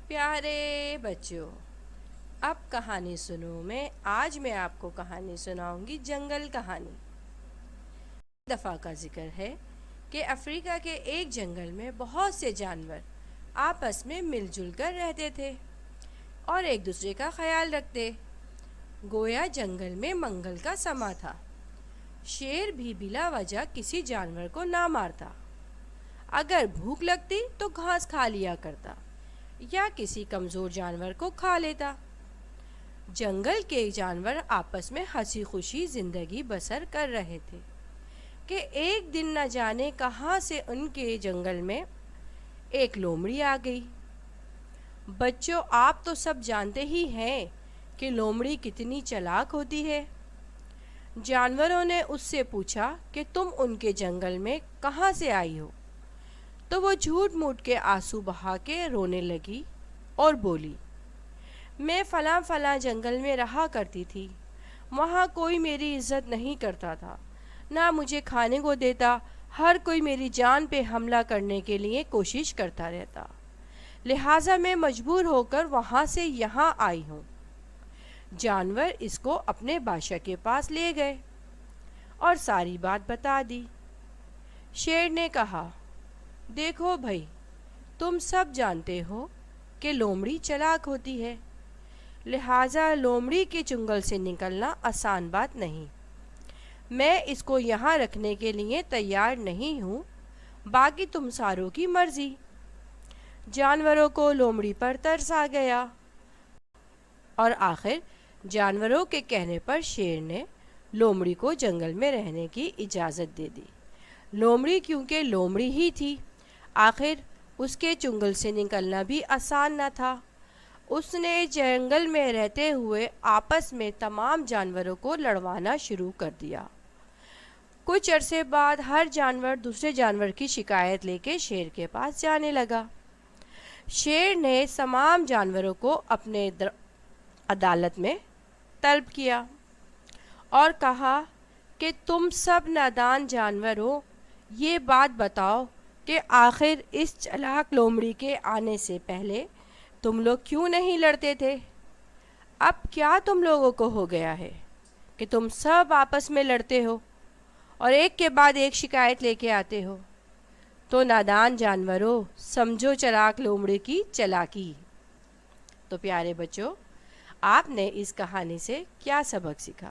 پیارے بچوں، اب کہانی سنو آج میں آپ کو کہانی سناؤں گی جنگل کہانی۔ دفعہ کا ذکر ہے کہ افریقہ کے ایک جنگل میں بہت سے جانور آپس میں مل جل کر رہتے تھے اور ایک دوسرے کا خیال رکھتے، گویا جنگل میں منگل کا سما تھا۔ شیر بھی بلا وجہ کسی جانور کو نہ مارتا، اگر بھوک لگتی تو گھاس کھا لیا کرتا یا کسی کمزور جانور کو کھا لیتا۔ جنگل کے جانور آپس میں ہنسی خوشی زندگی بسر کر رہے تھے کہ ایک دن نہ جانے کہاں سے ان کے جنگل میں ایک لومڑی آ گئی۔ بچوں، آپ تو سب جانتے ہی ہیں کہ لومڑی کتنی چالاک ہوتی ہے۔ جانوروں نے اس سے پوچھا کہ تم ان کے جنگل میں کہاں سے آئی ہو؟ تو وہ جھوٹ موٹ کے آنسو بہا کے رونے لگی اور بولی، میں فلاں فلاں جنگل میں رہا کرتی تھی، وہاں کوئی میری عزت نہیں کرتا تھا، نہ مجھے کھانے کو دیتا، ہر کوئی میری جان پہ حملہ کرنے کے لیے کوشش کرتا رہتا، لہٰذا میں مجبور ہو کر وہاں سے یہاں آئی ہوں۔ جانور اس کو اپنے بادشاہ کے پاس لے گئے اور ساری بات بتا دی۔ شیر نے کہا، دیکھو بھائی، تم سب جانتے ہو کہ لومڑی چالاک ہوتی ہے، لہٰذا لومڑی کے چنگل سے نکلنا آسان بات نہیں۔ میں اس کو یہاں رکھنے کے لیے تیار نہیں ہوں، باقی تم ساروں کی مرضی۔ جانوروں کو لومڑی پر ترس آ گیا اور آخر جانوروں کے کہنے پر شیر نے لومڑی کو جنگل میں رہنے کی اجازت دے دی۔ لومڑی کیونکہ لومڑی ہی تھی، آخر اس کے چنگل سے نکلنا بھی آسان نہ تھا۔ اس نے جنگل میں رہتے ہوئے آپس میں تمام جانوروں کو لڑوانا شروع کر دیا۔ کچھ عرصے بعد ہر جانور دوسرے جانور کی شکایت لے کے شیر کے پاس جانے لگا۔ شیر نے تمام جانوروں کو اپنے عدالت میں طلب کیا اور کہا کہ تم سب نادان جانور ہو، یہ بات بتاؤ کہ آخر اس چالاک لومڑی کے آنے سے پہلے تم لوگ کیوں نہیں لڑتے تھے؟ اب کیا تم لوگوں کو ہو گیا ہے کہ تم سب آپس میں لڑتے ہو اور ایک کے بعد ایک شکایت لے کے آتے ہو؟ تو نادان جانوروں، سمجھو چالاک لومڑی کی چالاکی۔ تو پیارے بچوں، آپ نے اس کہانی سے کیا سبق سیکھا؟